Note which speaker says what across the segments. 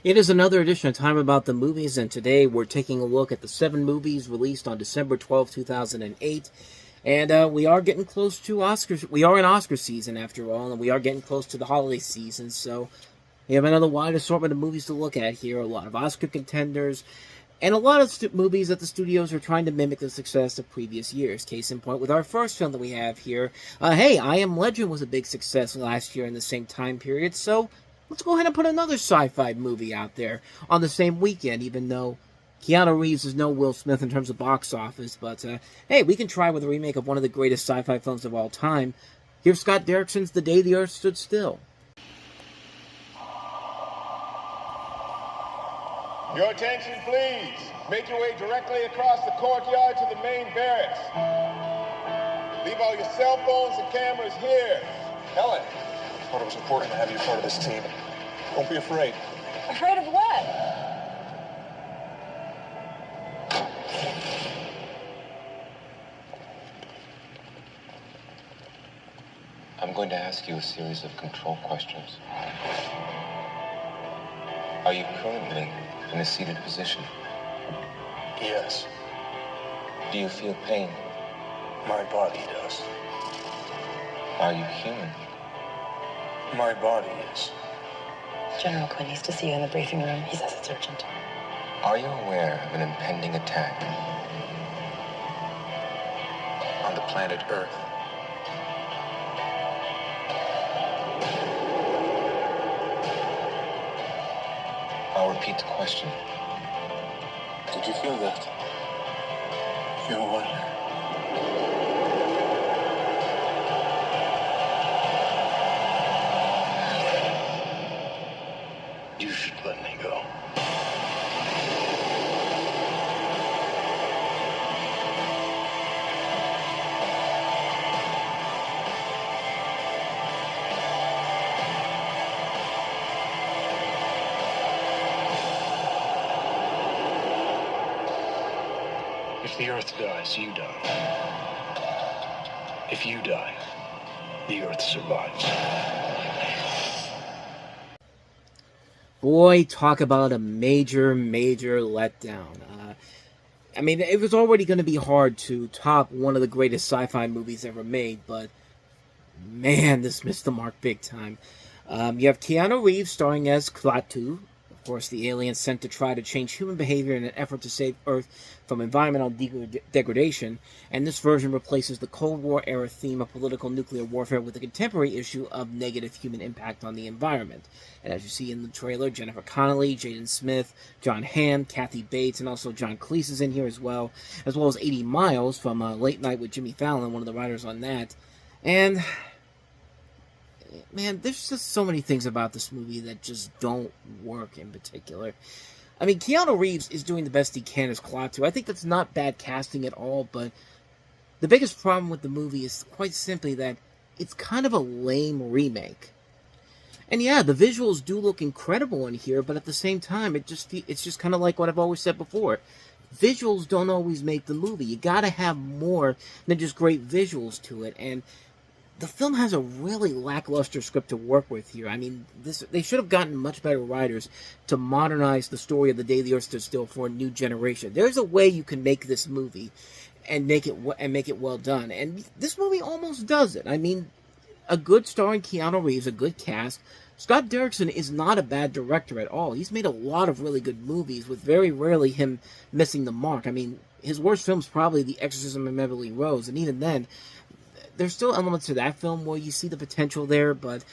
Speaker 1: It is another edition of Time About the Movies, and today we're taking a look at the 7 movies released on December 12, 2008. And we are getting close to Oscars. We are in Oscar season, after all, and we are getting close to the holiday season, so we have another wide assortment of movies to look at here. A lot of Oscar contenders, and a lot of movies that the studios are trying to mimic the success of previous years. Case in point with our first film that we have here. Hey, I Am Legend was a big success last year in the same time period, so let's go ahead and put another sci-fi movie out there on the same weekend, even though Keanu Reeves is no Will Smith in terms of box office. But, hey, we can try with a remake of one of the greatest sci-fi films of all time. Here's Scott Derrickson's The Day the Earth Stood Still.
Speaker 2: Your attention, please. Make your way directly across the courtyard to the main barracks. Leave all your cell phones and cameras here. Helen, I thought it was important to have you part of this team. Don't be afraid.
Speaker 3: Afraid of what?
Speaker 4: I'm going to ask you a series of control questions. Are you currently in a seated position?
Speaker 2: Yes.
Speaker 4: Do you feel pain?
Speaker 2: My body does.
Speaker 4: Are you human?
Speaker 2: My body is.
Speaker 3: General Quinn needs to see you in the briefing room. He says it's urgent.
Speaker 4: Are you aware of an impending attack
Speaker 2: On the planet Earth.
Speaker 4: I'll repeat the question.
Speaker 2: Did you feel that? Feel what? You should let me go. If the Earth dies, you die. If you die, the Earth survives.
Speaker 1: Boy, talk about a major letdown. I mean, it was already going to be hard to top one of the greatest sci-fi movies ever made, but man, this missed the mark big time. You have Keanu Reeves starring as Klaatu, of course, the alien sent to try to change human behavior in an effort to save Earth from environmental degradation, and this version replaces the Cold War-era theme of political nuclear warfare with the contemporary issue of negative human impact on the environment. And as you see in the trailer, Jennifer Connelly, Jaden Smith, John Hamm, Kathy Bates, and also John Cleese is in here as well as 80 Miles from Late Night with Jimmy Fallon, one of the writers on that. And man, there's just so many things about this movie that just don't work in particular. I mean, Keanu Reeves is doing the best he can as Klaatu. I think that's not bad casting at all, but the biggest problem with the movie is quite simply that it's kind of a lame remake. And yeah, the visuals do look incredible in here, but at the same time, it's just kind of like what I've always said before. Visuals don't always make the movie. You gotta have more than just great visuals to it, and the film has a really lackluster script to work with here. I mean, they should have gotten much better writers to modernize the story of The Day the Earth Stood Still for a new generation. There's a way you can make this movie and make it well done, and this movie almost does it. I mean, a good starring Keanu Reeves, a good cast. Scott Derrickson is not a bad director at all. He's made a lot of really good movies, with very rarely him missing the mark. I mean, his worst film's probably The Exorcism of Emily Rose, and even then, there's still elements to that film where you see the potential there, but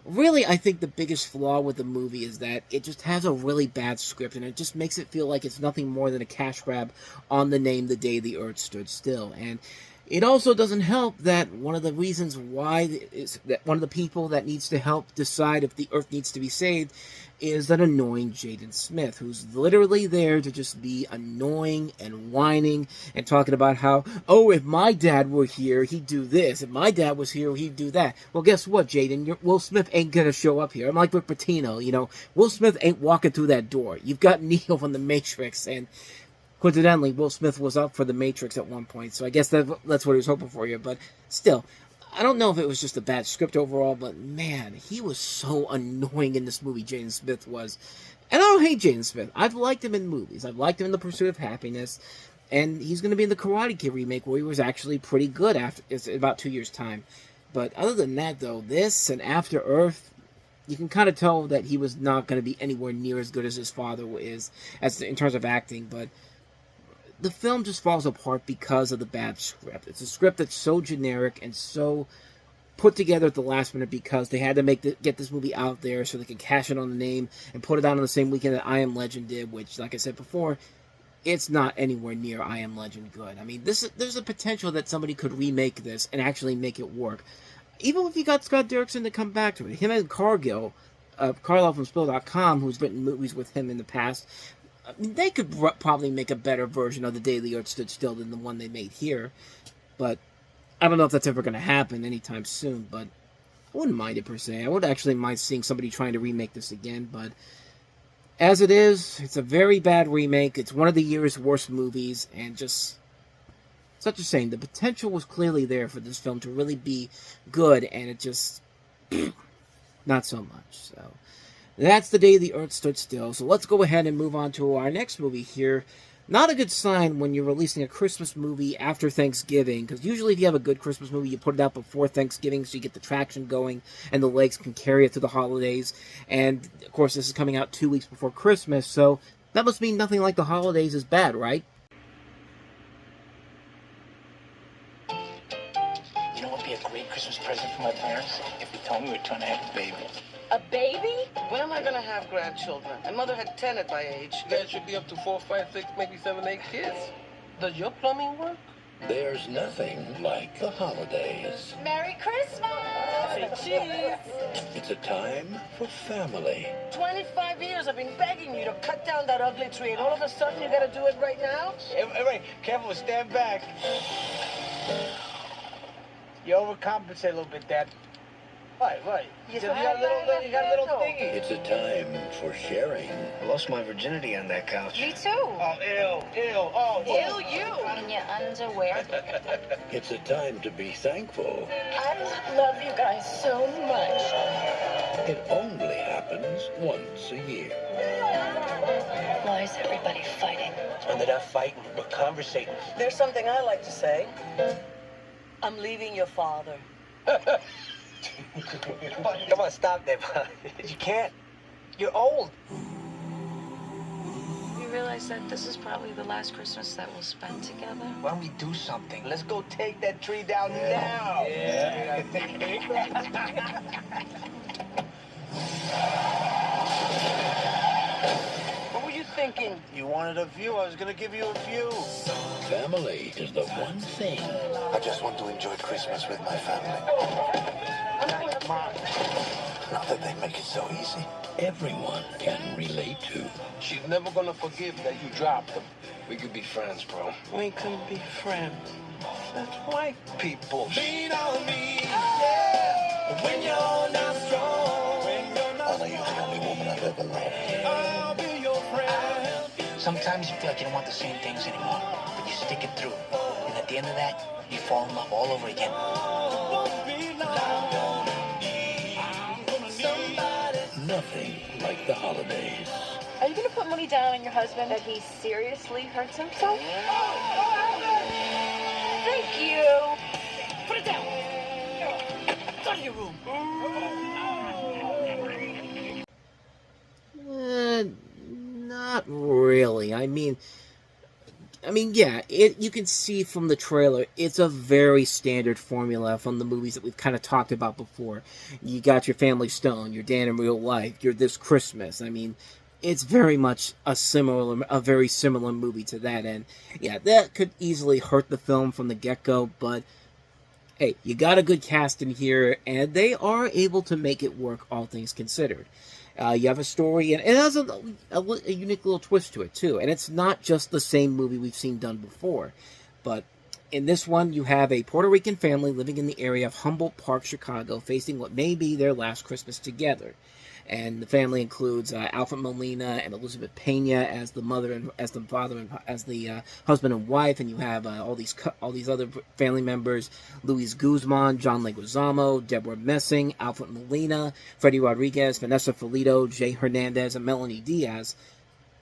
Speaker 1: really, I think the biggest flaw with the movie is that it just has a really bad script, and it just makes it feel like it's nothing more than a cash grab on the name The Day the Earth Stood Still. And it also doesn't help that one of the reasons why is that one of the people that needs to help decide if the Earth needs to be saved is that annoying Jaden Smith, who's literally there to just be annoying and whining and talking about how, oh, if my dad were here, he'd do this. If my dad was here, he'd do that. Well, guess what, Jaden? Will Smith ain't gonna show up here. I'm like Rick Pitino, you know. Will Smith ain't walking through that door. You've got Neo from The Matrix, and coincidentally, Will Smith was up for The Matrix at one point, so I guess that's what he was hoping for here. But still, I don't know if it was just a bad script overall, but man, he was so annoying in this movie, Jaden Smith was. And I don't hate Jaden Smith. I've liked him in movies. I've liked him in The Pursuit of Happiness. And he's going to be in the Karate Kid remake, where he was actually pretty good after it's about 2 years' time. But other than that, though, this and After Earth, you can kind of tell that he was not going to be anywhere near as good as his father is, in terms of acting. But the film just falls apart because of the bad script. It's a script that's so generic and so put together at the last minute because they had to get this movie out there so they could cash it on the name and put it out on the same weekend that I Am Legend did, which, like I said before, it's not anywhere near I Am Legend good. I mean, there's a potential that somebody could remake this and actually make it work. Even if you got Scott Derrickson to come back to it. Him and Cargill, Carlisle from Spill.com, who's written movies with him in the past, I mean, they could probably make a better version of The Day the Earth Stood Still than the one they made here. But I don't know if that's ever going to happen anytime soon, but I wouldn't mind it per se. I would actually mind seeing somebody trying to remake this again, but as it is, it's a very bad remake. It's one of the year's worst movies, and just such a shame. The potential was clearly there for this film to really be good, and it just not so much. So that's The Day the Earth Stood Still. So let's go ahead and move on to our next movie here. Not a good sign when you're releasing a Christmas movie after Thanksgiving, because usually if you have a good Christmas movie, you put it out before Thanksgiving so you get the traction going and the legs can carry it through the holidays. And, of course, this is coming out 2 weeks before Christmas, so that must mean Nothing Like the Holidays is bad, right?
Speaker 5: You know what would be a great Christmas present for my parents? If they told me we were trying to have a baby.
Speaker 6: A baby?
Speaker 7: When am I gonna have grandchildren? My mother had 10 at my age.
Speaker 8: You guys should be up to 4, 5, 6, maybe 7, 8 kids.
Speaker 7: Does your plumbing work?
Speaker 9: There's nothing like the holidays.
Speaker 6: Merry Christmas!
Speaker 7: Say cheese!
Speaker 9: It's a time for family.
Speaker 7: 25 years I've been begging you to cut down that ugly tree, and all of a sudden you gotta do it right now?
Speaker 5: Hey, careful, stand back. You overcompensate a little bit, Dad. Right. You got a little thingy.
Speaker 9: It's a time for sharing.
Speaker 5: I lost my virginity on that couch.
Speaker 6: Me too.
Speaker 5: Oh, ew. Oh,
Speaker 6: Ew, you. In your underwear.
Speaker 9: It's a time to be thankful.
Speaker 6: I love you guys so much.
Speaker 9: It only happens once a year.
Speaker 3: Why is everybody fighting?
Speaker 5: And they're not fighting, we're conversating.
Speaker 7: There's something I like to say. I'm leaving your father.
Speaker 5: Come on, stop that. You can't. You're old.
Speaker 3: You realize that this is probably the last Christmas that we'll spend together?
Speaker 5: Why don't we do something? Let's go take that tree down now. Yeah.
Speaker 7: What were you thinking?
Speaker 5: You wanted a view, I was gonna give you a view.
Speaker 9: Family is the one thing.
Speaker 2: I just want to enjoy Christmas with my family. Not that they make it so easy.
Speaker 9: Everyone can relate to.
Speaker 8: She's never gonna forgive that you dropped them. We could be friends, bro.
Speaker 7: We can be friends. That's white people.
Speaker 2: Lean on me, yeah. When you're not strong. Anna, you're the only woman I've ever loved. I'll be your friend.
Speaker 5: Sometimes you feel like you don't want the same things anymore, but you stick it through. And at the end of that, you fall in love all over again.
Speaker 9: Nothing like the holidays.
Speaker 6: Are you gonna put money down on your husband that he seriously hurts himself? Thank you.
Speaker 7: Put it down. Go to your room.
Speaker 1: Not really. I mean, yeah, you can see from the trailer, it's a very standard formula from the movies that we've kind of talked about before. You got your Family Stone, your Dan in Real Life, your This Christmas. I mean, it's very much a very similar movie to that. And yeah, that could easily hurt the film from the get-go, but hey, you got a good cast in here, and they are able to make it work, all things considered. You have a story, and it has a unique little twist to it, too. And it's not just the same movie we've seen done before. But in this one, you have a Puerto Rican family living in the area of Humboldt Park, Chicago, facing what may be their last Christmas together. And the family includes Alfred Molina and Elizabeth Pena as the mother and as the father and as the husband and wife, and you have all these other family members: Luis Guzman, John Leguizamo, Deborah Messing, Alfred Molina, Freddie Rodriguez, Vanessa Felito, Jay Hernandez, and Melanie Diaz.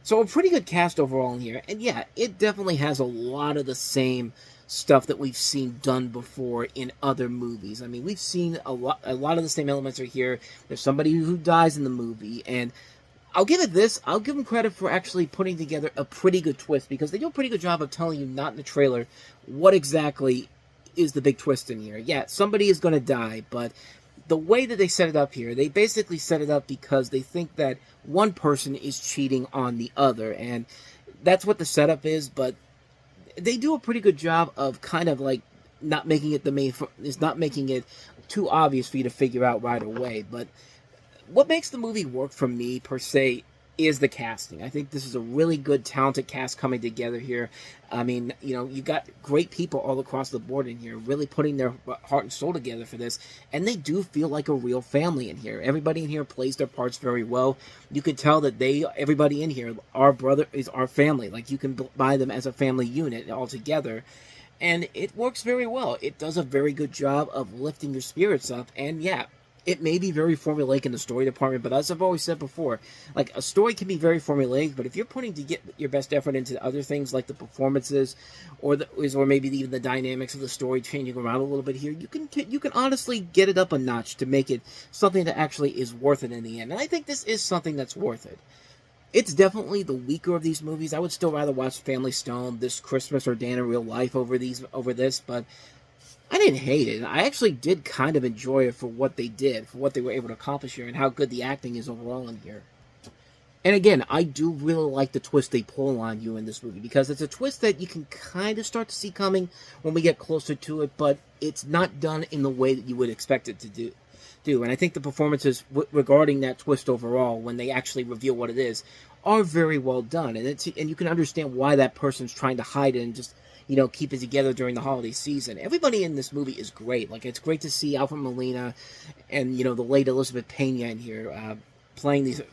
Speaker 1: So a pretty good cast overall in here, and yeah, it definitely has a lot of the same stuff that we've seen done before in other movies. I mean, we've seen a lot of the same elements are here. There's somebody who dies in the movie, and I'll give it this. I'll give them credit for actually putting together a pretty good twist, because they do a pretty good job of telling you, not in the trailer, what exactly is the big twist in here. Yeah, somebody is going to die, but the way that they set it up here, they basically set it up because they think that one person is cheating on the other, and that's what the setup is, but they do a pretty good job of kind of like not making it not making it too obvious for you to figure out right away. But what makes the movie work for me, per se, is the casting. I think this is a really good, talented cast coming together here. I mean, you know, you got great people all across the board in here, really putting their heart and soul together for this, and they do feel like a real family in here. Everybody in here plays their parts very well. You can tell that everybody in here, is our family. Like, you can buy them as a family unit all together, and it works very well. It does a very good job of lifting your spirits up, and yeah, it may be very formulaic in the story department, but as I've always said before, like, a story can be very formulaic, but if you're putting to get your best effort into other things like the performances, or maybe even the dynamics of the story changing around a little bit here, you can honestly get it up a notch to make it something that actually is worth it in the end. And I think this is something that's worth it. It's definitely the weaker of these movies. I would still rather watch Family Stone this Christmas or Dan in Real Life over this, but I didn't hate it. I actually did kind of enjoy it for what they did, for what they were able to accomplish here, and how good the acting is overall in here. And again, I do really like the twist they pull on you in this movie, because it's a twist that you can kind of start to see coming when we get closer to it, but it's not done in the way that you would expect it to do. And I think the performances regarding that twist overall, when they actually reveal what it is, are very well done, and you can understand why that person's trying to hide it and just, you know, keep it together during the holiday season. Everybody in this movie is great. Like, it's great to see Alfred Molina and, you know, the late Elizabeth Pena in here playing the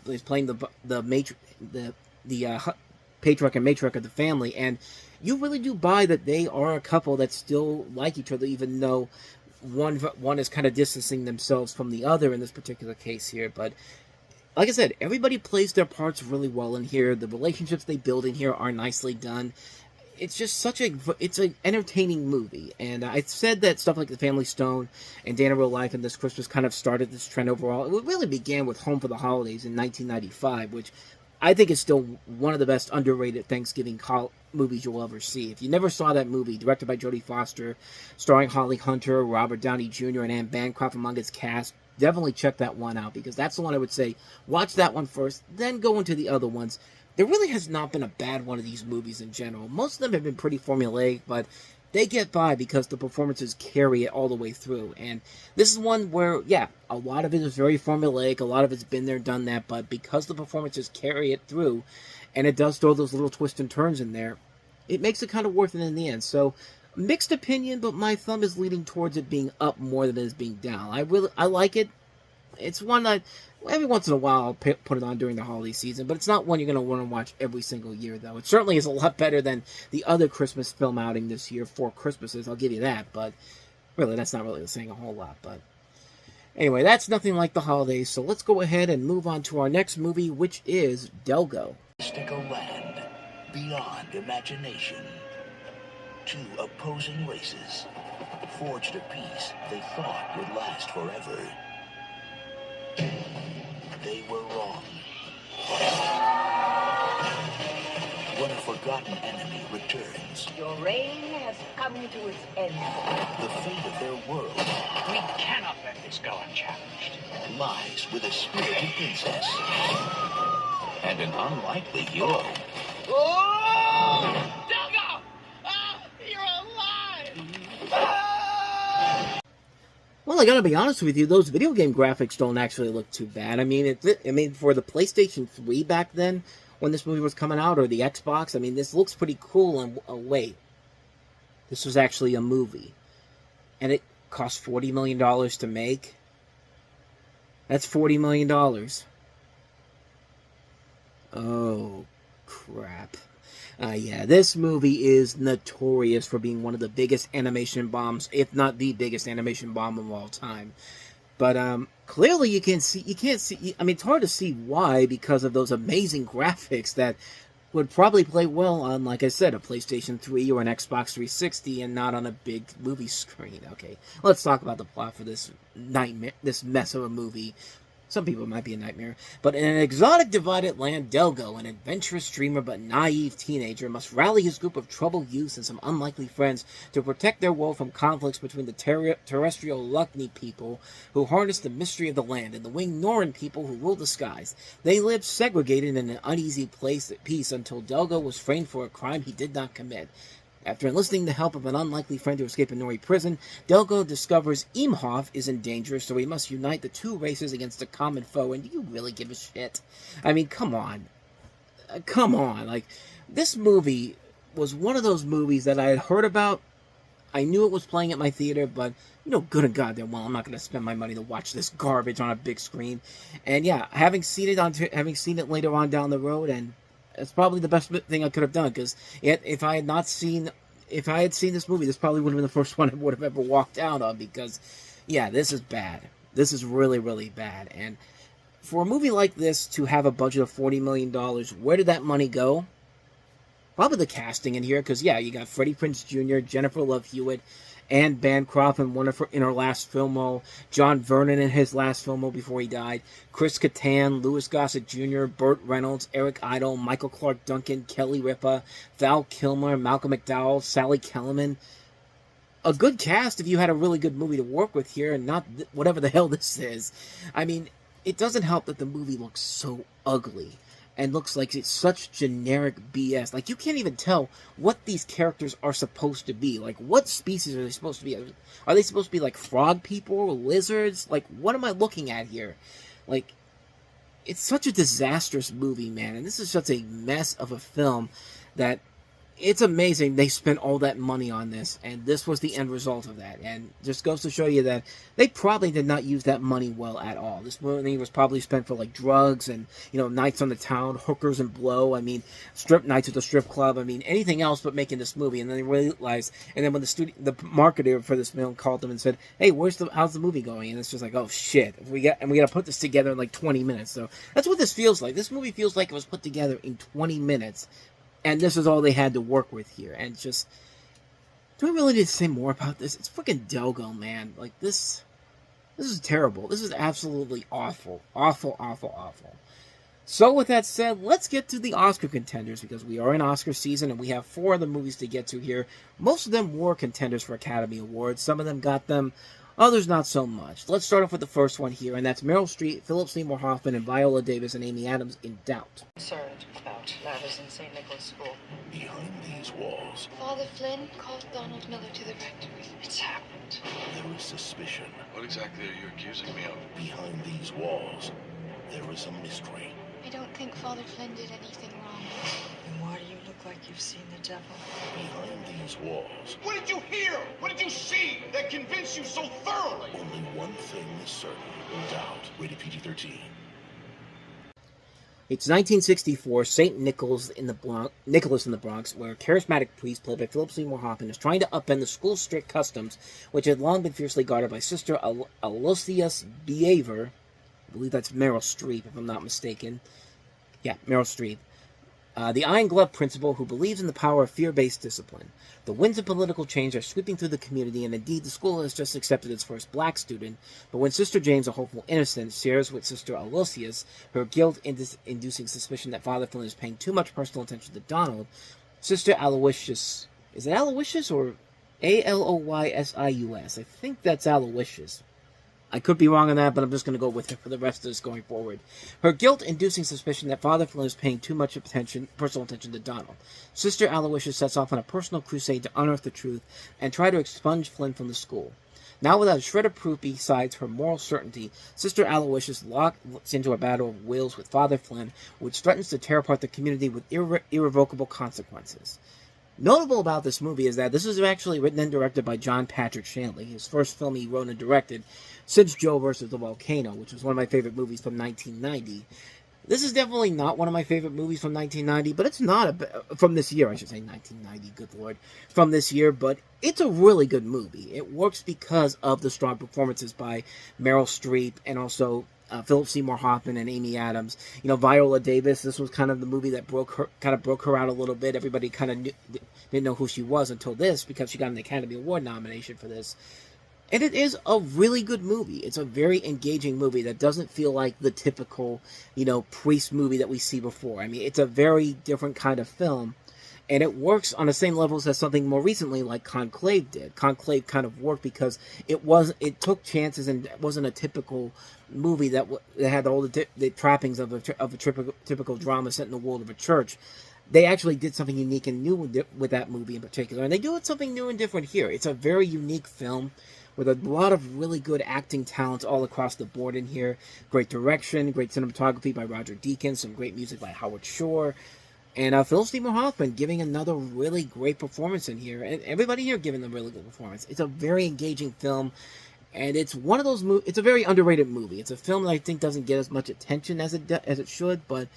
Speaker 1: patriarch and matriarch of the family, and you really do buy that they are a couple that still like each other, even though one is kind of distancing themselves from the other in this particular case here. But like I said, everybody plays their parts really well in here. The relationships they build in here are nicely done. It's just it's an entertaining movie, and I said that stuff like The Family Stone and Dan in Real Life and This Christmas kind of started this trend overall. It really began with Home for the Holidays in 1995, which I think is still one of the best underrated Thanksgiving movies you'll ever see. If you never saw that movie, directed by Jodie Foster, starring Holly Hunter, Robert Downey Jr., and Anne Bancroft among its cast, definitely check that one out, because that's the one I would say, watch that one first, then go into the other ones. There really has not been a bad one of these movies in general. Most of them have been pretty formulaic, but they get by because the performances carry it all the way through. And this is one where, yeah, a lot of it is very formulaic, a lot of it's been there, done that, but because the performances carry it through, and it does throw those little twists and turns in there, it makes it kind of worth it in the end. So, mixed opinion, but my thumb is leaning towards it being up more than it is being down. I like it. It's one that every once in a while I'll put it on during the holiday season, but it's not one you're going to want to watch every single year, though. It certainly is a lot better than the other Christmas film outing this year, Four Christmases, I'll give you that, but really, that's not really saying a whole lot. But anyway, that's nothing like the holidays, so let's go ahead and move on to our next movie, which is Delgo.
Speaker 10: Mystical land beyond imagination. Two opposing races forged a peace they thought would last forever. They were wrong. When a forgotten enemy returns,
Speaker 11: your reign has come to its end.
Speaker 10: The fate of their world,
Speaker 5: We cannot let this go unchallenged.
Speaker 10: lies with a spirited princess and an unlikely hero.
Speaker 5: Oh! Delgo! Ah, you're alive!
Speaker 1: Well, I gotta be honest with you, those video game graphics don't actually look too bad. I mean, for the PlayStation 3 back then, when this movie was coming out, or the Xbox, I mean, this looks pretty cool. And wait, this was actually a movie, and it cost $40 million to make. That's $40 million. Oh, crap. Yeah, this movie is notorious for being one of the biggest animation bombs, if not the biggest animation bomb of all time. But clearly you can't see, I mean, it's hard to see why, because of those amazing graphics that would probably play well on, like I said, a PlayStation 3 or an Xbox 360 and not on a big movie screen. Okay, let's talk about the plot for this nightmare, this mess of a movie. Some people might be a nightmare. But in an exotic divided land, Delgo, an adventurous dreamer but naive teenager, must rally his group of troubled youths and some unlikely friends to protect their world from conflicts between the terrestrial Luckney people who harness the mystery of the land and the winged Norran people who rule the skies. They lived segregated in an uneasy peace until Delgo was framed for a crime he did not commit. After enlisting the help of an unlikely friend to escape a Nori prison, Delgo discovers Imhoff is in danger, so he must unite the two races against a common foe. And do you really give a shit? I mean, come on. Come on. Like, this movie was one of those movies that I had heard about. I knew it was playing at my theater, but, you know, good and goddamn well, I'm not going to spend my money to watch this garbage on a big screen. And yeah, having seen it later on down the road, and it's probably the best thing I could have done, because if I had seen this movie, this probably would have been the first one I would have ever walked out on, because, yeah, this is bad. This is really, really bad. And for a movie like this to have a budget of $40 million, where did that money go? Probably the casting in here, because, yeah, you got Freddie Prinze Jr., Jennifer Love Hewitt, Anne Bancroft in her last filmo, John Vernon in his last filmo before he died, Chris Kattan, Louis Gossett Jr., Burt Reynolds, Eric Idle, Michael Clark Duncan, Kelly Ripa, Val Kilmer, Malcolm McDowell, Sally Kellerman. A good cast if you had a really good movie to work with here, and not whatever the hell this is. I mean, it doesn't help that the movie looks so ugly and looks like it's such generic BS. Like, you can't even tell what these characters are supposed to be. Like, what species are they supposed to be? Are they supposed to be, like, frog people or lizards? Like, what am I looking at here? Like, it's such a disastrous movie, man. And this is such a mess of a film that it's amazing they spent all that money on this, and this was the end result of that. And just goes to show you that they probably did not use that money well at all. This money was probably spent for, like, drugs and, you know, nights on the town, hookers and blow. I mean, strip nights at the strip club. I mean, anything else but making this movie. And then they realized, and then when the marketer for this film called them and said, "Hey, how's the movie going?" And it's just like, oh shit, we got to put this together in like 20 minutes. So that's what this feels like. This movie feels like it was put together in 20 minutes. And this is all they had to work with here. And just, do I really need to say more about this? It's freaking Delgo, man. Like, this is terrible. This is absolutely awful. Awful, awful, awful. So with that said, let's get to the Oscar contenders, because we are in Oscar season and we have 4 other movies to get to here. Most of them were contenders for Academy Awards. Some of them got them, others not so much. Let's start off with the first one here, and that's Meryl Streep, Philip Seymour Hoffman, and Viola Davis and Amy Adams in Doubt.
Speaker 3: Concerned about matters in St. Nicholas School.
Speaker 10: Behind these walls,
Speaker 6: Father Flynn called Donald Miller to the rectory.
Speaker 3: It's happened.
Speaker 10: there is suspicion.
Speaker 2: What exactly are you accusing me of?
Speaker 10: Behind these walls, there is a mystery.
Speaker 6: I don't think Father Flynn did anything wrong.
Speaker 3: And why do you look like you've seen the devil?
Speaker 10: Behind these walls,
Speaker 2: What did you hear? What did you see that convinced you so thoroughly?
Speaker 10: only one thing is certain. Doubt. Rated PG-13.
Speaker 1: It's 1964, St. Nicholas in the Bronx, where a charismatic priest played by Philip Seymour Hoffman is trying to upend the school's strict customs, which had long been fiercely guarded by Sister Aloysius Beaver. I believe that's Meryl Streep, if I'm not mistaken. Yeah, Meryl Streep. The Iron Glove principal who believes in the power of fear-based discipline. The winds of political change are sweeping through the community, and indeed the school has just accepted its first black student. But when Sister James, a hopeful innocent, shares with Sister Aloysius her guilt-inducing suspicion that Father Flynn is paying too much personal attention to Donald, Sister Aloysius... Is it Aloysius or Aloysius? I think that's Aloysius. I could be wrong on that, but I'm just going to go with it for the rest of this going forward. Her guilt-inducing suspicion that Father Flynn is paying too much personal attention to Donald. Sister Aloysius sets off on a personal crusade to unearth the truth and try to expunge Flynn from the school. Now without a shred of proof besides her moral certainty, Sister Aloysius locks into a battle of wills with Father Flynn, which threatens to tear apart the community with irrevocable consequences. Notable about this movie is that this was actually written and directed by John Patrick Shanley, his first film he wrote and directed since Joe vs. the Volcano, which was one of my favorite movies from 1990. This is definitely not one of my favorite movies from 1990, but it's not from this year, I should say 1990, good lord, from this year, but it's a really good movie. It works because of the strong performances by Meryl Streep and also Philip Seymour Hoffman and Amy Adams. You know, Viola Davis, this was kind of the movie that broke her out a little bit. Everybody kind of didn't know who she was until this, because she got an Academy Award nomination for this. And it is a really good movie. It's a very engaging movie that doesn't feel like the typical, you know, priest movie that we see before. I mean, it's a very different kind of film, and it works on the same levels as something more recently like Conclave did. Conclave kind of worked because it took chances and it wasn't a typical movie that had all the trappings of a typical drama set in the world of a church. They actually did something unique and new with that movie in particular, and they do something new and different here. It's a very unique film with a lot of really good acting talents all across the board in here. Great direction, great cinematography by Roger Deakins, some great music by Howard Shore, and Philip Seymour Hoffman giving another really great performance in here, and everybody here giving a really good performance. It's a very engaging film, and it's one of those it's a very underrated movie. It's a film that I think doesn't get as much attention as it should, but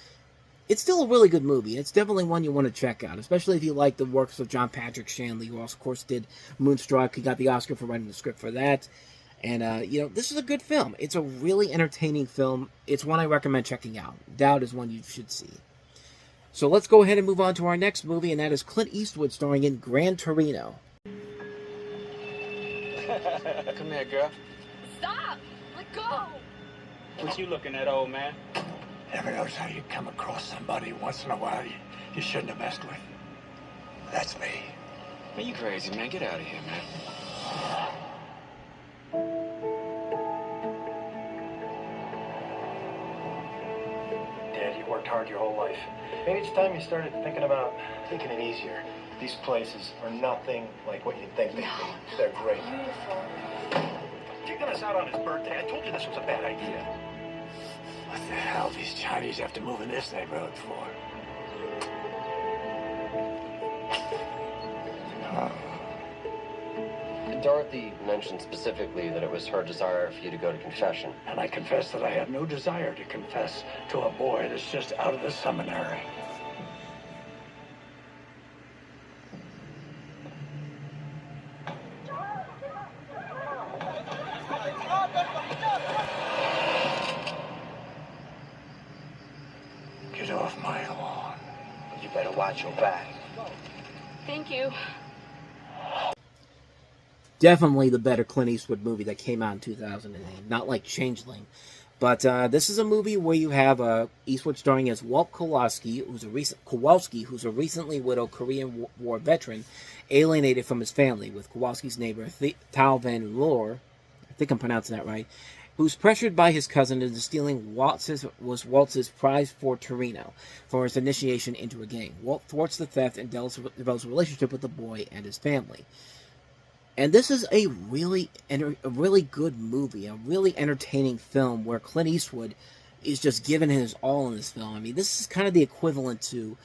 Speaker 1: it's still a really good movie. It's definitely one you want to check out, especially if you like the works of John Patrick Shanley, who, of course, did Moonstruck. He got the Oscar for writing the script for that. And, you know, this is a good film. It's a really entertaining film. It's one I recommend checking out. Doubt is one you should see. So let's go ahead and move on to our next movie, and that is Clint Eastwood starring in Gran Torino.
Speaker 8: Come here, girl.
Speaker 6: Stop! Let go!
Speaker 8: What you looking at, old man?
Speaker 10: Never knows how you come across somebody once in a while you shouldn't have messed with. That's me.
Speaker 4: Man, you crazy, man. Get out of here, man.
Speaker 12: Dad, you worked hard your whole life. Maybe it's time you started thinking about taking it easier. These places are nothing like what you'd think they'd be. They're great.
Speaker 6: Beautiful.
Speaker 12: Taking us out on his birthday, I told you this was a bad idea.
Speaker 10: What the hell these Chinese have to move in this neighborhood for?
Speaker 13: Dorothy mentioned specifically that it was her desire for you to go to confession.
Speaker 10: And I confess that I have no desire to confess to a boy that's just out of the seminary. Get off my lawn.
Speaker 12: You better watch your back.
Speaker 6: Thank you.
Speaker 1: Definitely the better Clint Eastwood movie that came out in 2008. Not like Changeling. But this is a movie where you have Eastwood starring as Walt Kowalski, who's a recently widowed Korean War veteran, alienated from his family, with Kowalski's neighbor, Tal Van Loor, I think I'm pronouncing that right, who's pressured by his cousin into stealing Walt's prize for Torino for his initiation into a gang. Walt thwarts the theft and develops a relationship with the boy and his family. And this is a really good movie, a really entertaining film where Clint Eastwood is just giving his all in this film. I mean, this is kind of the equivalent to,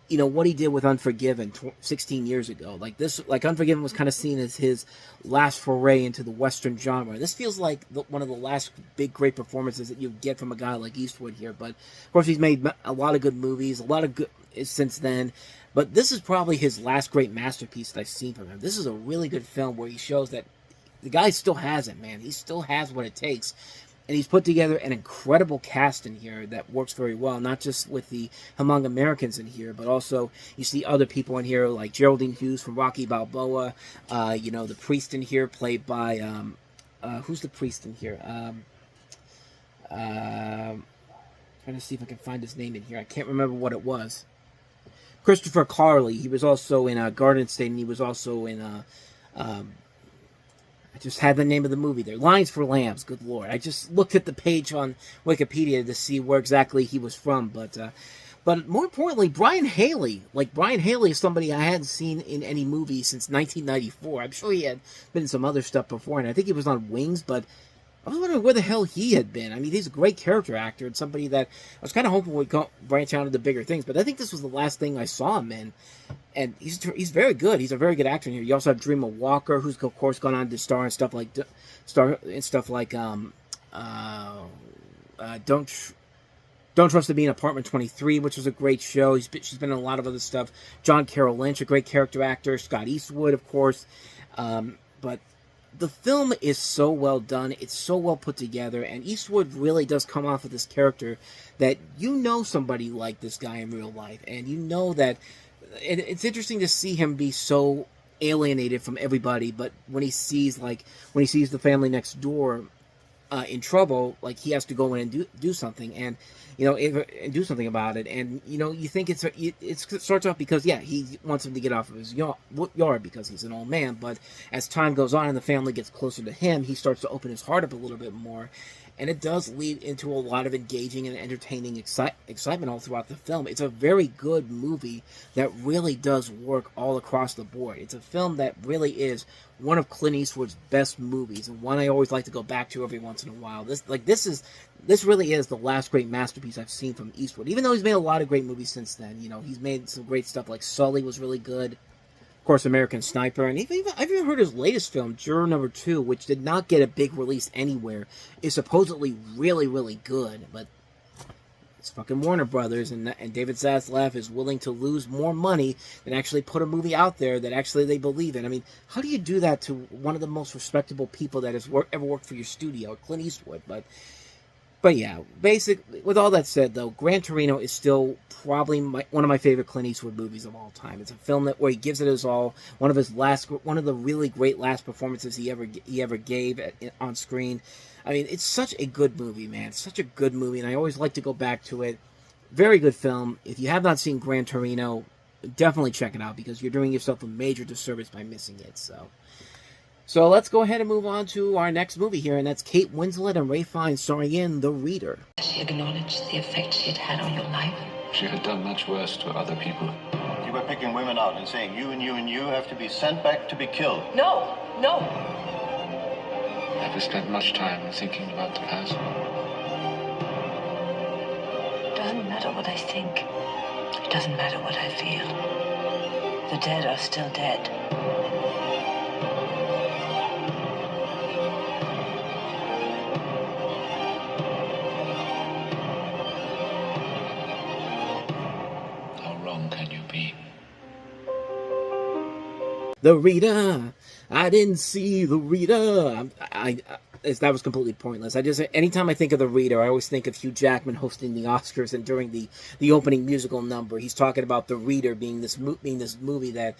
Speaker 1: you know, what he did with Unforgiven 16 years ago. Like Unforgiven was kind of seen as his last foray into the Western genre. This feels like one of the last big, great performances that you get from a guy like Eastwood here. But, of course, he's made a lot of good movies, a lot of good since then. But this is probably his last great masterpiece that I've seen from him. This is a really good film where he shows that the guy still has it, man. He still has what it takes. And he's put together an incredible cast in here that works very well, not just with the Hmong Americans in here, but also you see other people in here like Geraldine Hughes from Rocky Balboa, you know, the priest in here played by, who's the priest in here? Trying to see if I can find his name in here. I can't remember what it was. Christopher Carley. He was also in Garden State, and he was also in, I just had the name of the movie there. Lions for Lambs, good lord. I just looked at the page on Wikipedia to see where exactly he was from, but more importantly, Brian Haley. Like, Brian Haley is somebody I hadn't seen in any movie since 1994. I'm sure he had been in some other stuff before, and I think he was on Wings, but I was wondering where the hell he had been. I mean, he's a great character actor and somebody that I was kind of hoping would branch out into bigger things. But I think this was the last thing I saw him in. And he's very good. He's a very good actor in here. You also have Dreamer Walker, who's of course gone on to star in stuff like Don't Don't Trust to Be in Apartment 23, which was a great show. She's been in a lot of other stuff. John Carroll Lynch, a great character actor. Scott Eastwood, of course. But the film is so well done. It's so well put together. And Eastwood really does come off of this character that you know somebody like this guy in real life. And you know that it's interesting to see him be so alienated from everybody. But when he sees the family next door in trouble, like, he has to go in and do something, and and do something about it. And you think it starts off because he wants him to get off of his yard because he's an old man. But as time goes on and the family gets closer to him, he starts to open his heart up a little bit more. And it does lead into a lot of engaging and entertaining excitement all throughout the film. It's a very good movie that really does work all across the board. It's a film that really is one of Clint Eastwood's best movies, and one I always like to go back to every once in a while. This really is the last great masterpiece I've seen from Eastwood. Even though he's made a lot of great movies since then. He's made some great stuff like Sully was really good. Of course, American Sniper, and I've even heard his latest film, Juror Number 2, which did not get a big release anywhere, is supposedly really, really good, but it's fucking Warner Brothers, and David Zaslav is willing to lose more money than actually put a movie out there that actually they believe in. I mean, how do you do that to one of the most respectable people that has ever worked for your studio, Clint Eastwood? But yeah, with all that said, though, Gran Torino is still probably one of my favorite Clint Eastwood movies of all time. It's a film where he gives it his all. One of the really great last performances he ever gave on screen. I mean, it's such a good movie, man. It's such a good movie, and I always like to go back to it. Very good film. If you have not seen Gran Torino, definitely check it out, because you're doing yourself a major disservice by missing it. So let's go ahead and move on to our next movie here, and that's Kate Winslet and Ralph Fiennes starring in The Reader.
Speaker 3: She acknowledged the effect she had had on your life.
Speaker 4: She had done much worse to other people.
Speaker 14: You were picking women out and saying you and you and you have to be sent back to be killed.
Speaker 3: No.
Speaker 4: Have you spent much time thinking about the past?
Speaker 3: It doesn't matter what I think. It doesn't matter what I feel. The dead are still dead.
Speaker 1: The Reader. I didn't see The Reader. That was completely pointless. Anytime I think of The Reader, I always think of Hugh Jackman hosting the Oscars, and during the opening musical number, he's talking about The Reader being this movie that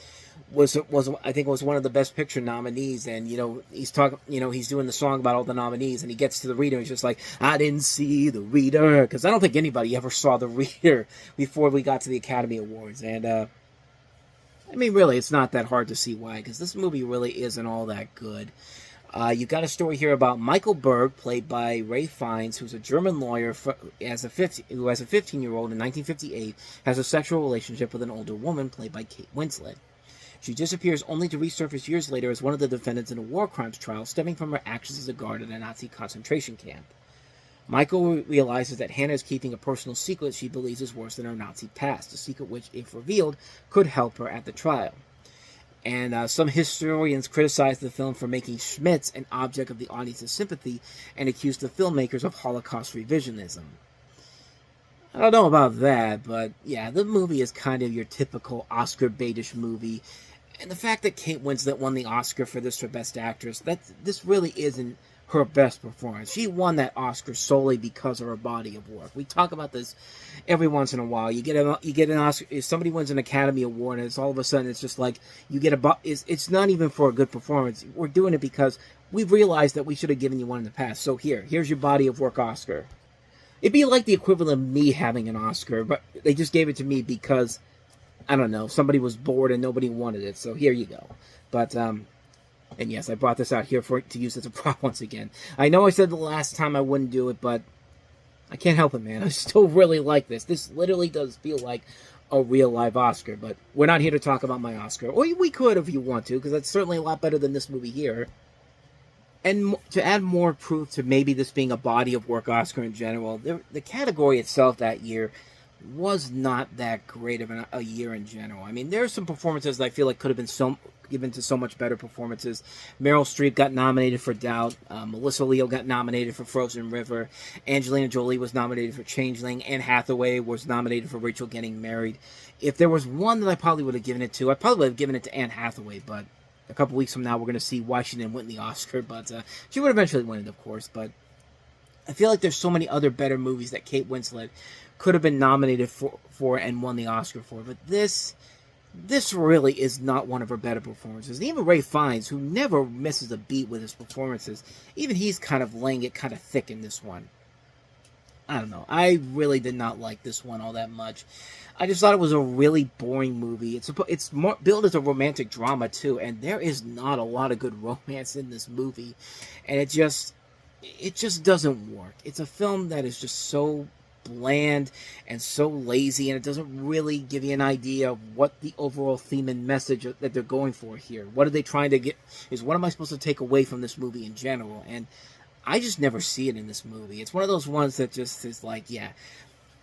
Speaker 1: was I think was one of the Best Picture nominees, and he's doing the song about all the nominees, and he gets to The Reader, and he's just like, I didn't see The Reader, because I don't think anybody ever saw The Reader before we got to the Academy Awards. And I mean, really, it's not that hard to see why, because this movie really isn't all that good. You've got a story here about Michael Berg, played by Ralph Fiennes, who's a German lawyer who, as a 15-year-old in 1958, has a sexual relationship with an older woman, played by Kate Winslet. She disappears only to resurface years later as one of the defendants in a war crimes trial, stemming from her actions as a guard at a Nazi concentration camp. Michael realizes that Hannah is keeping a personal secret she believes is worse than her Nazi past, a secret which, if revealed, could help her at the trial. And some historians criticize the film for making Schmitz an object of the audience's sympathy and accuse the filmmakers of Holocaust revisionism. I don't know about that, but yeah, the movie is kind of your typical Oscar baitish movie. And the fact that Kate Winslet won the Oscar for this for Best Actress, this really isn't her best performance. She won that Oscar solely because of her body of work. We talk about this every once in a while. You get an Oscar, if somebody wins an Academy Award, and it's all of a sudden it's just like you get it's not even for a good performance. We're doing it because we've realized that we should have given you one in the past. So here's your body of work Oscar. It'd be like the equivalent of me having an Oscar, but they just gave it to me because, I don't know, somebody was bored and nobody wanted it. So here you go. But and yes, I brought this out here to use as a prop once again. I know I said the last time I wouldn't do it, but I can't help it, man. I still really like this. This literally does feel like a real live Oscar, but we're not here to talk about my Oscar. Or we could if you want to, because that's certainly a lot better than this movie here. And to add more proof to maybe this being a body of work Oscar in general, the category itself that year was not that great of a year in general. I mean, there are some performances that I feel like could have been given to so much better performances. Meryl Streep got nominated for Doubt. Melissa Leo got nominated for Frozen River. Angelina Jolie was nominated for Changeling. Anne Hathaway was nominated for Rachel Getting Married. If there was one that I probably would have given it to, I probably would have given it to Anne Hathaway, but a couple weeks from now we're going to see why she didn't win the Oscar, but she would eventually win it, of course, but I feel like there's so many other better movies that Kate Winslet could have been nominated for and won the Oscar for, but this really is not one of her better performances. And even Ralph Fiennes, who never misses a beat with his performances, even he's kind of laying it kind of thick in this one. I don't know. I really did not like this one all that much. I just thought it was a really boring movie. It's more billed as a romantic drama, too, and there is not a lot of good romance in this movie. And it just doesn't work. It's a film that is just so bland and so lazy, and it doesn't really give you an idea of what the overall theme and message that they're going for here. What are they trying to get? What am I supposed to take away from this movie in general? And I just never see it in this movie. It's one of those ones that just is like, yeah,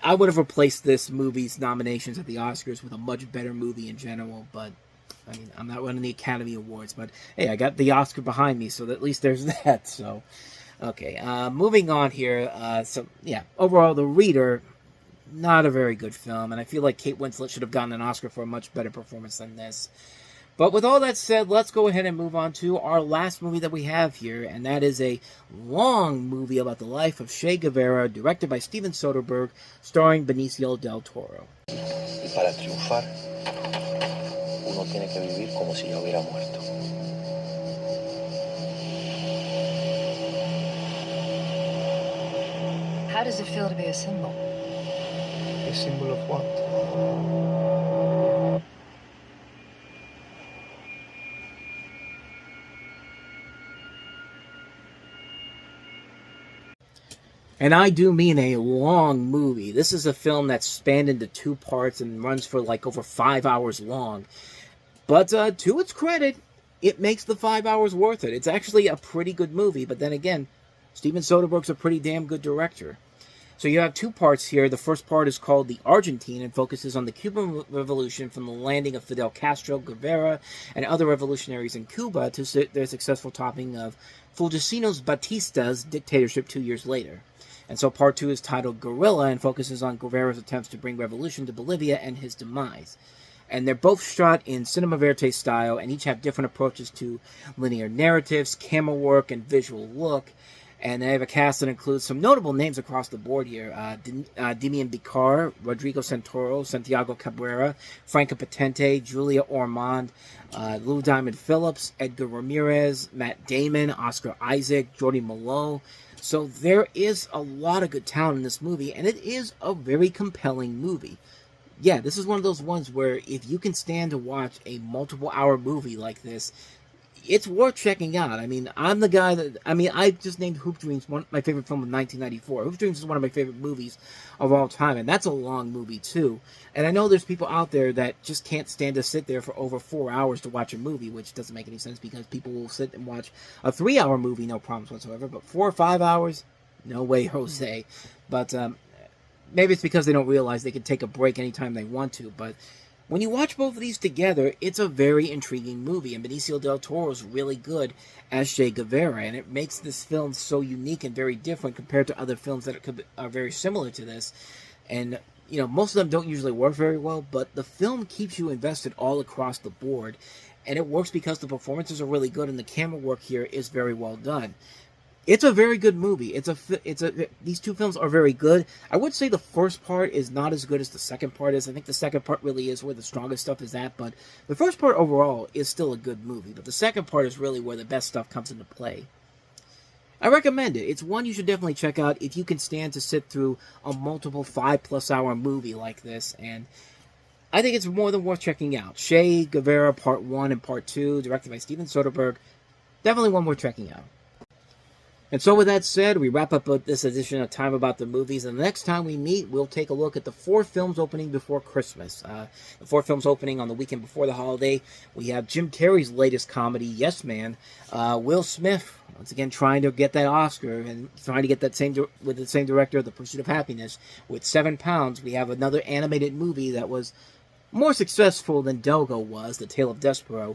Speaker 1: I would have replaced this movie's nominations at the Oscars with a much better movie in general, but I mean, I'm not running the Academy Awards, but hey, I got the Oscar behind me, so at least there's that, so okay, moving on here. So, yeah, overall, The Reader, not a very good film, and I feel like Kate Winslet should have gotten an Oscar for a much better performance than this. But with all that said, let's go ahead and move on to our last movie that we have here, and that is a long movie about the life of Che Guevara, directed by Steven Soderbergh, starring Benicio del Toro.
Speaker 4: Y para triunfar, uno tiene que vivir como si ya hubiera muerto.
Speaker 3: How does it feel to be a symbol?
Speaker 8: A symbol of what?
Speaker 1: And I do mean a long movie. This is a film that's spanned into 2 parts and runs for like over 5 hours long. But to its credit, it makes the 5 hours worth it. It's actually a pretty good movie, but then again, Steven Soderbergh's a pretty damn good director. So you have 2 parts here. The first part is called The Argentine and focuses on the Cuban Revolution from the landing of Fidel Castro, Guevara, and other revolutionaries in Cuba to their successful topping of Fulgencio Batista's dictatorship 2 years later. And so part 2 is titled Guerrilla and focuses on Guevara's attempts to bring revolution to Bolivia and his demise. And they're both shot in cinema verite style and each have different approaches to linear narratives, camera work, and visual look. And they have a cast that includes some notable names across the board here. Demian Bichir, Rodrigo Santoro, Santiago Cabrera, Franca Potente, Julia Ormond, Lou Diamond Phillips, Edgar Ramirez, Matt Damon, Oscar Isaac, Jordi Malone. So there is a lot of good talent in this movie, and it is a very compelling movie. Yeah, this is one of those ones where if you can stand to watch a multiple-hour movie like this, it's worth checking out. I mean, I'm the guy that... I mean, I just named Hoop Dreams my favorite film of 1994. Hoop Dreams is one of my favorite movies of all time, and that's a long movie, too. And I know there's people out there that just can't stand to sit there for over 4 hours to watch a movie, which doesn't make any sense because people will sit and watch a 3-hour movie, no problems whatsoever, but 4 or 5 hours? No way, Jose. But maybe it's because they don't realize they can take a break anytime they want to, but... when you watch both of these together, it's a very intriguing movie, and Benicio del Toro is really good as Che Guevara, and it makes this film so unique and very different compared to other films that are very similar to this. And, you know, most of them don't usually work very well, but the film keeps you invested all across the board, and it works because the performances are really good, and the camera work here is very well done. It's a very good movie. These 2 films are very good. I would say the first part is not as good as the second part is. I think the second part really is where the strongest stuff is at, but the first part overall is still a good movie. But the second part is really where the best stuff comes into play. I recommend it. It's one you should definitely check out if you can stand to sit through a multiple 5+ hour movie like this, and I think it's more than worth checking out. Che Guevara Part 1 and Part 2, directed by Steven Soderbergh, definitely one worth checking out. And so with that said, we wrap up this edition of Time About the Movies, and the next time we meet, we'll take a look at the 4 films opening before Christmas. The 4 films opening on the weekend before the holiday. We have Jim Carrey's latest comedy, Yes Man. Will Smith, once again, trying to get that Oscar, and trying to get that with the same director of The Pursuit of Happiness. With 7 Pounds, we have another animated movie that was more successful than Delgo was, The Tale of Despero.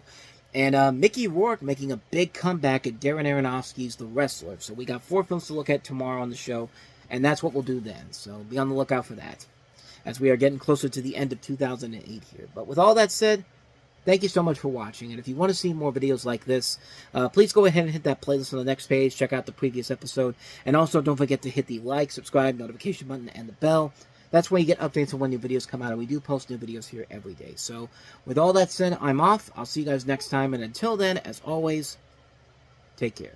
Speaker 1: And Mickey Rourke making a big comeback at Darren Aronofsky's The Wrestler. So we got 4 films to look at tomorrow on the show, and that's what we'll do then. So be on the lookout for that, as we are getting closer to the end of 2008 here. But with all that said, thank you so much for watching, and if you want to see more videos like this, please go ahead and hit that playlist on the next page, check out the previous episode, and also don't forget to hit the like, subscribe, notification button, and the bell. That's where you get updates on when new videos come out, and we do post new videos here every day. So, with all that said, I'm off. I'll see you guys next time, and until then, as always, take care.